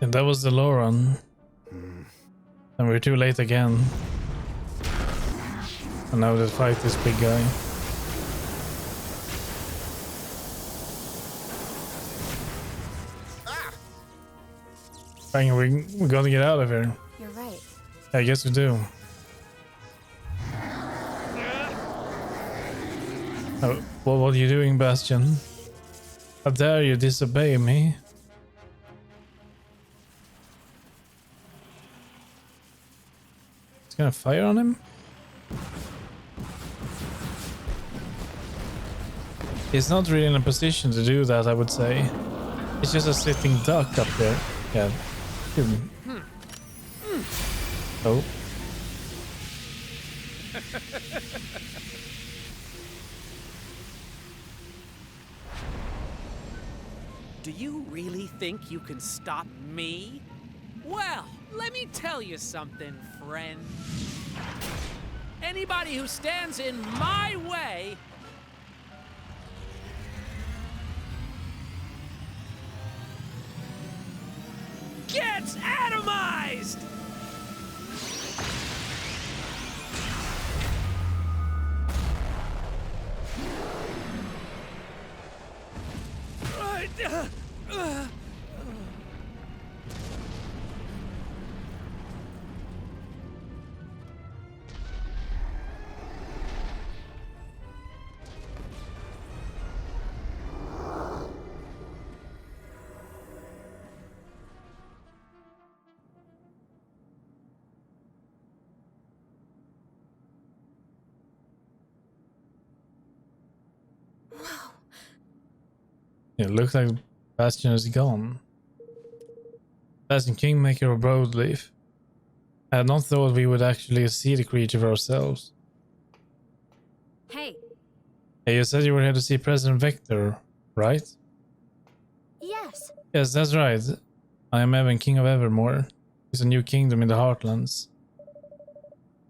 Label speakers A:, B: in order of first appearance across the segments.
A: And that was the Lauren. And we're too late again. And now they fight this big guy. Bang, we gotta get out of here.
B: You're right.
A: I guess we do. Oh, well, what are you doing, Bastion? How dare you disobey me? He's gonna fire on him? He's not really in a position to do that, I would say. He's just a sitting duck up there. Yeah. Oh.
C: Do you really think you can stop me? Well, let me tell you something, friend. Anybody who stands in my way gets atomized!
A: It looks like Bastion is gone. Bastion, Kingmaker of Broadleaf. I had not thought we would actually see the creature for ourselves.
B: Hey.
A: Hey, you said you were here to see President Vector, right?
B: Yes.
A: Yes, that's right. I am Evan, King of Evermore. It's a new kingdom in the Heartlands.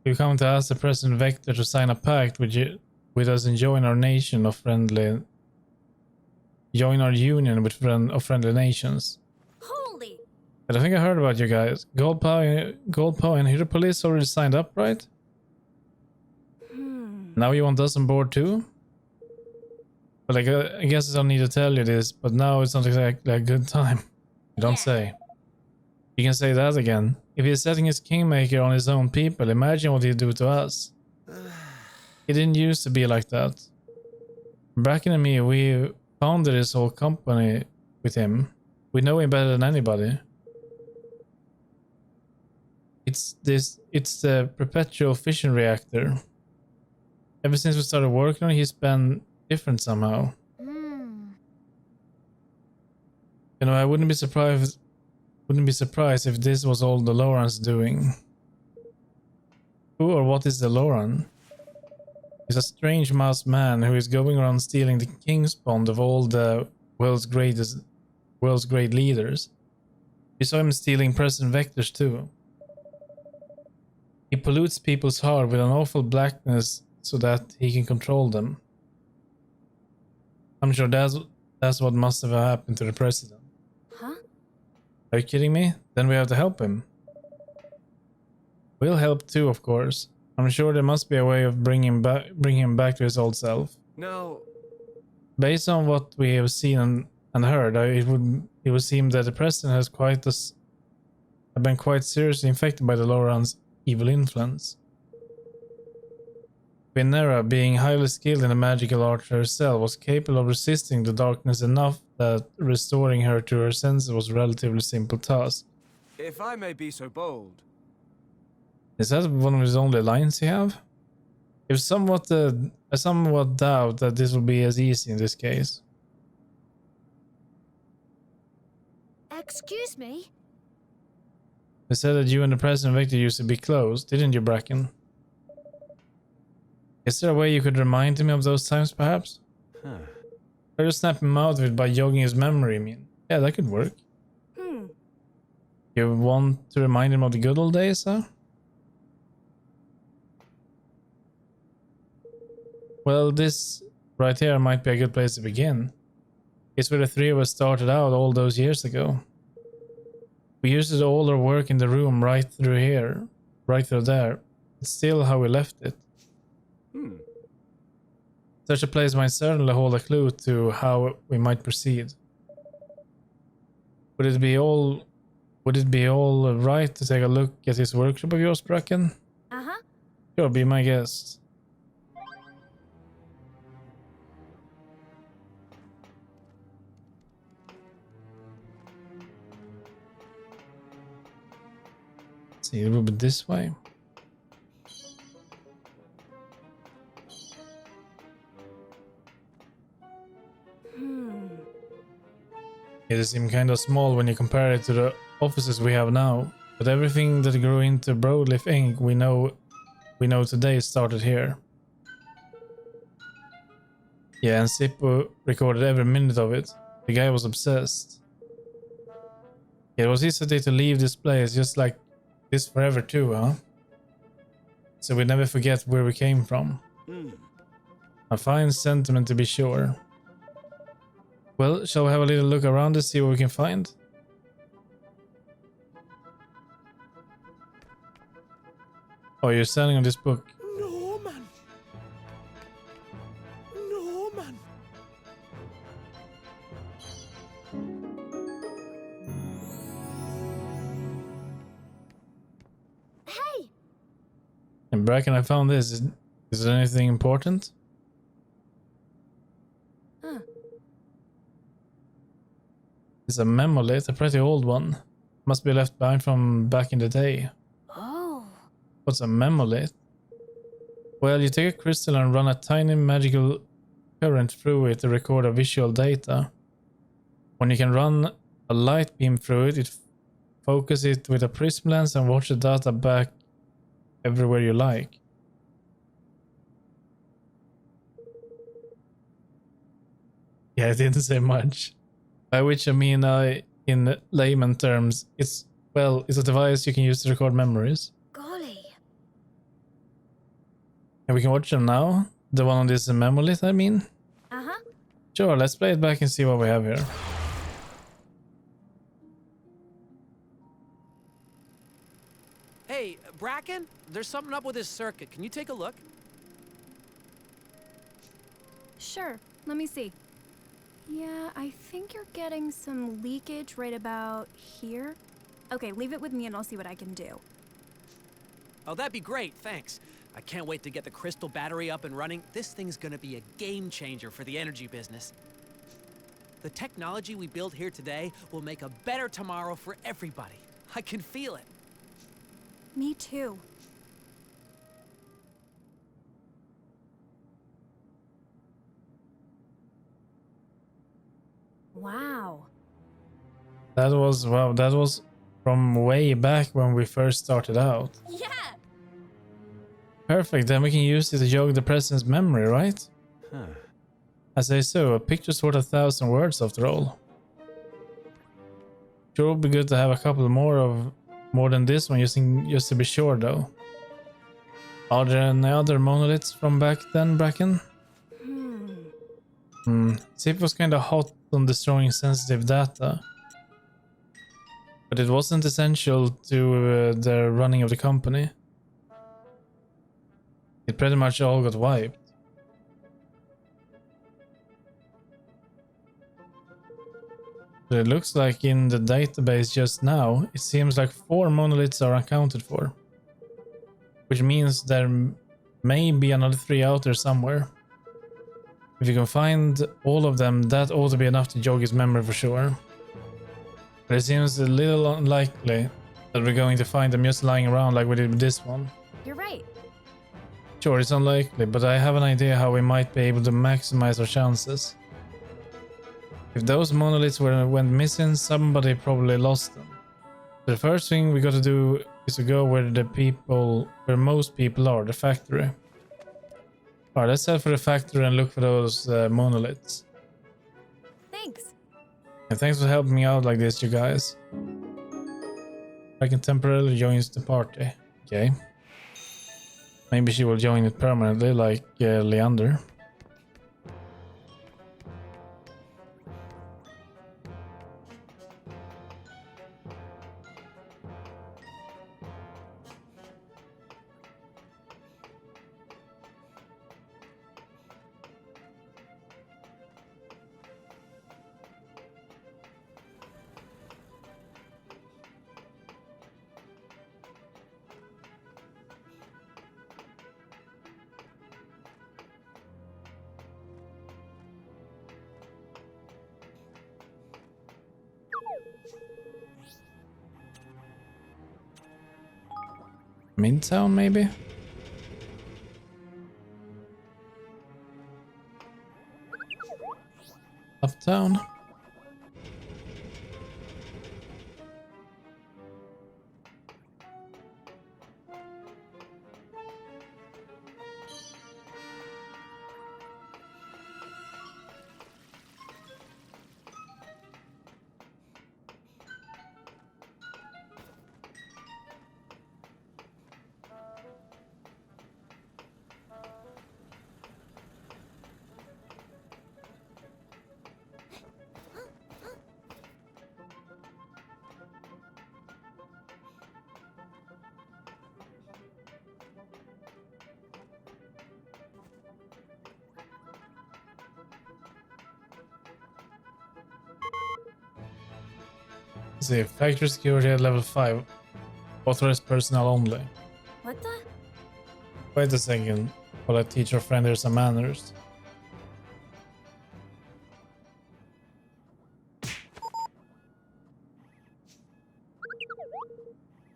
A: We come to ask the President Vector to sign a pact with us and join our nation of friendly... Join our union with friendly nations.
B: Holy!
A: But I think I heard about you guys. Goldpaw and ArahorPlays already signed up, right? Now you want us on board too? But I guess I don't need to tell you this, but now it's not exactly a good time. You don't say. You can say that again. If he's setting his kingmaker on his own people, imagine what he'd do to us. He didn't used to be like that. Bracken and me, we founded this whole company with him. We know him better than anybody. It's the perpetual fission reactor. Ever since we started working on it, he's been different somehow. You know, I wouldn't be surprised if this was all the Loran's doing. Who or what is the Loran? He's a strange masked man who is going around stealing the king's bond of all the world's great leaders. We saw him stealing President Vector's too. He pollutes people's heart with an awful blackness so that he can control them. I'm sure that's what must have happened to the president.
B: Huh?
A: Are you kidding me? Then we have to help him. We'll help too, of course. I'm sure there must be a way of bringing him back to his old self.
D: No.
A: Based on what we have seen and heard, it would seem that the president has been quite seriously infected by the Loran's evil influence. Vinera, being highly skilled in the magical art herself, was capable of resisting the darkness enough that restoring her to her senses was a relatively simple task.
D: If I may be so bold.
A: Is that one of his only lines he have? I somewhat doubt that this will be as easy in this case.
B: Excuse me?
A: You said that you and the President Victor used to be close, didn't you, Bracken? Is there a way you could remind me of those times, perhaps? Or just snap him out of it by jogging his memory, I mean. Yeah, that could work. You want to remind him of the good old days, huh? Well, this right here might be a good place to begin. It's where the three of us started out all those years ago. We used all our work in the room right through here, right through there. It's still how we left it. Such a place might certainly hold a clue to how we might proceed. Would it be all right to take a look at this workshop of yours, Bracken?
B: Uh-huh.
A: Sure, be my guest. Let's see, it will be this way. It seems kind of small when you compare it to the offices we have now, but everything that grew into Broadleaf Inc. we know today started here. Yeah, and Sippo recorded every minute of it. The guy was obsessed. Yeah, it was easy to leave this place just like this forever too, huh? So we never forget where we came from. A fine sentiment to be sure. Well, shall we have a little look around to see what we can find? Oh, you're standing on this book.
C: Norman! Norman!
B: Hey!
A: And Bracken, I found this. Is there anything important? It's a memolith, a pretty old one. Must be left behind from back in the day.
B: Oh.
A: What's a memolith? Well, you take a crystal and run a tiny magical current through it to record a visual data. When you can run a light beam through it, focus it with a prism lens and watch the data back everywhere you like. Yeah, it didn't say much. By which I mean, in layman terms, it's a device you can use to record memories.
B: Golly.
A: And we can watch them now. The one on this memolith, I mean.
B: Uh-huh.
A: Sure, let's play it back and see what we have here.
C: Hey, Bracken, there's something up with this circuit. Can you take a look?
B: Sure. Let me see. Yeah, I think you're getting some leakage right about here. Okay, leave it with me and I'll see what I can do.
C: Oh, that'd be great, thanks. I can't wait to get the crystal battery up and running. This thing's gonna be a game changer for the energy business. The technology we build here today will make a better tomorrow for everybody. I can feel it.
B: Me too. Wow.
A: That was from way back when we first started out.
B: Yeah!
A: Perfect, then we can use it to jog the president's memory, right? I say so, a picture's worth 1,000 words after all. Sure would be good to have a couple more than this one just to be sure though. Are there any other monoliths from back then, Bracken? Zip was kinda hot on destroying sensitive data. But it wasn't essential to the running of the company. It pretty much all got wiped. So it looks like in the database just now, it seems like 4 monoliths are accounted for. Which means there may be another 3 out there somewhere. If you can find all of them, that ought to be enough to jog his memory for sure. But it seems a little unlikely that we're going to find them just lying around like we did with this one.
B: You're right.
A: Sure, it's unlikely, but I have an idea how we might be able to maximize our chances. If those monoliths went missing, somebody probably lost them. So the first thing we got to do is to go where most people are, the factory. Alright, let's head for the factory and look for those monoliths.
B: Thanks.
A: And thanks for helping me out like this, you guys. I can temporarily join the party. Okay. Maybe she will join it permanently, like Leander. Midtown, maybe? Uptown? Let's see, factory security at level 5. Authorized personnel only.
B: What the?
A: Wait a second, while I teach our friend here some manners.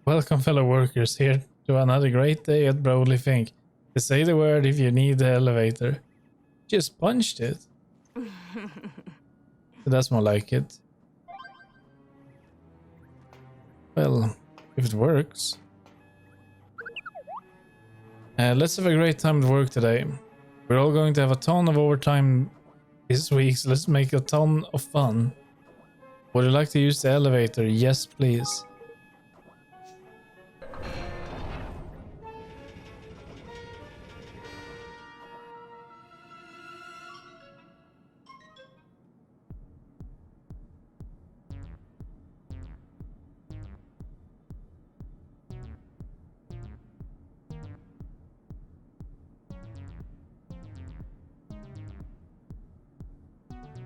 A: Welcome fellow workers here to another great day at Broadly Fink. To say the word if you need the elevator. Just punched it. That's more like it. Well, if it works. Let's have a great time at work today. We're all going to have a ton of overtime this week, so let's make a ton of fun. Would you like to use the elevator? Yes, please.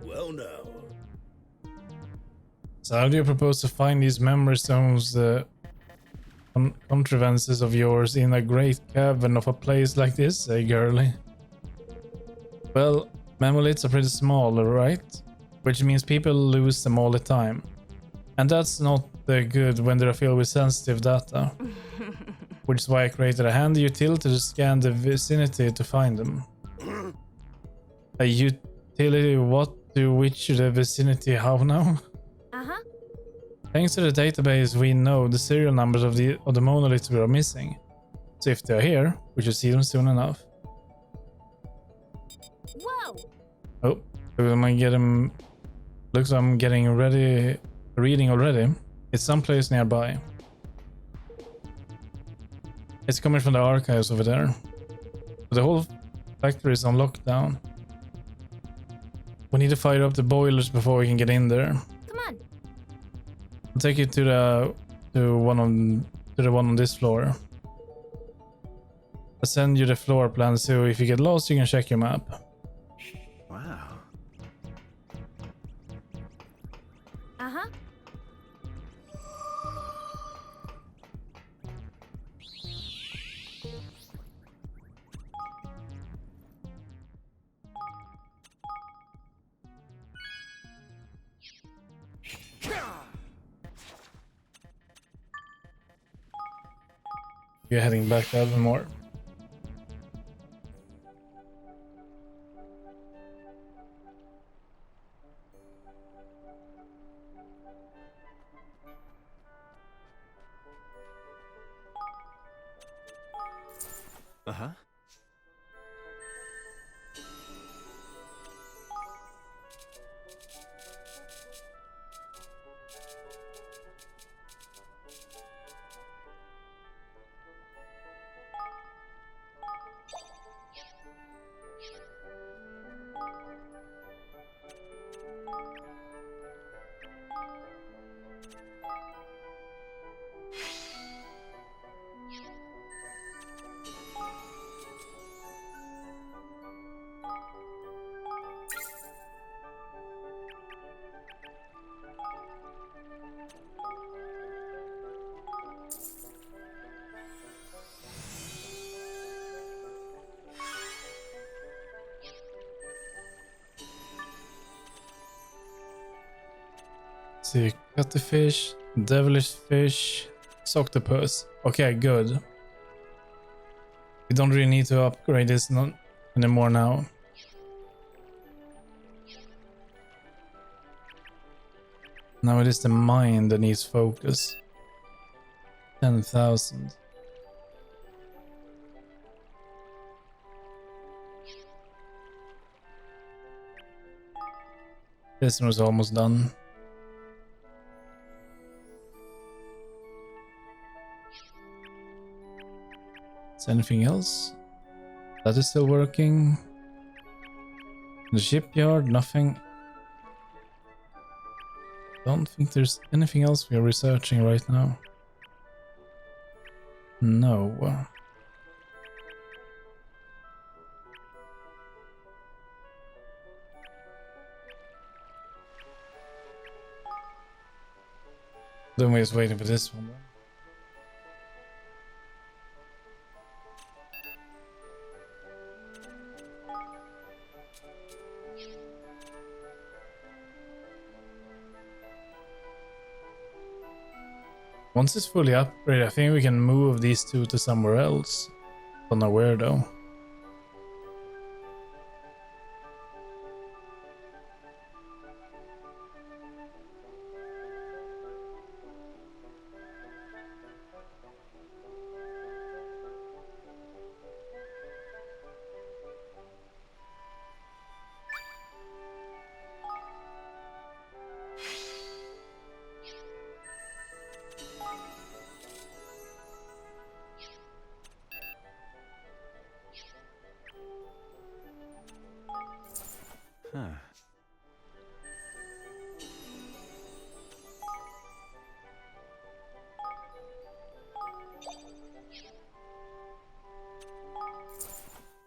E: Well now.
A: So how do you propose to find these memory stones, contrivances of yours in a great cavern of a place like this, say girly? Well, memoliths are pretty small, right? Which means people lose them all the time. And that's not good when they're filled with sensitive data. Which is why I created a handy utility to scan the vicinity to find them. A utility what to which the vicinity how now?
B: Uh-huh.
A: Thanks to the database we know the serial numbers of the monoliths we are missing. So if they're here, we should see them soon enough.
B: Whoa!
A: Oh, I'm gonna get him. Looks like I'm getting ready, reading already. It's someplace nearby. It's coming from the archives over there. The whole factory is on lockdown. We need to fire up the boilers before we can get in there.
B: Come on.
A: I'll take you to the one on this floor. I'll send you the floor plan, so if you get lost you can check your map.
E: Wow.
B: Uh-huh.
A: You're heading back to Albenmore.
D: Uh-huh.
A: see. Cuttlefish, devilish fish, octopus. Okay, good. We don't really need to upgrade this not anymore now. Now it is the mind that needs focus. 10,000. This one was almost done. Is anything else? That is still working. The shipyard, nothing. Don't think there's anything else we are researching right now. No. Then we're just waiting for this one. Once it's fully upgraded, I think we can move these two to somewhere else. Don't know where though.
D: Huh.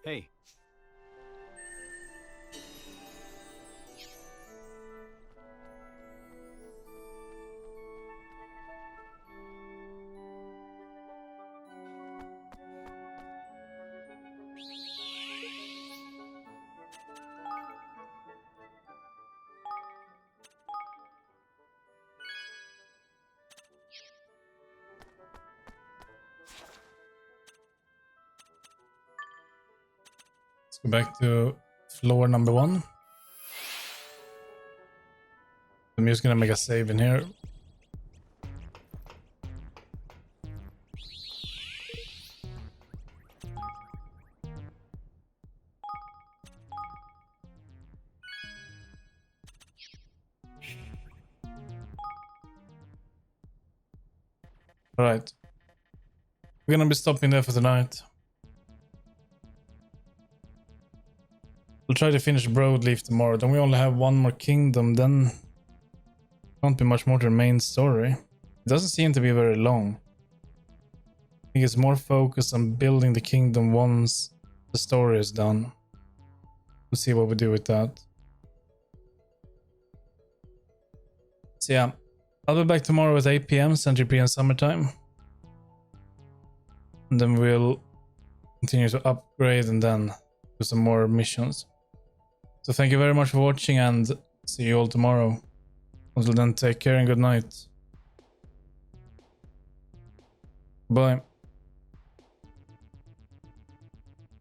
D: Hey.
A: Let's go back to floor number 1. I'm just gonna make a save in here. Alright. We're gonna be stopping there for tonight. We'll try to finish Broadleaf tomorrow. Then we only have one more kingdom. Then won't be much more to the main story. It doesn't seem to be very long. I think it's more focused on building the kingdom once the story is done. We'll see what we do with that. So yeah, I'll be back tomorrow at 8 PM Central European Summertime. And then we'll continue to upgrade and then do some more missions. So thank you very much for watching and see you all tomorrow. Until then, take care and good night. Bye.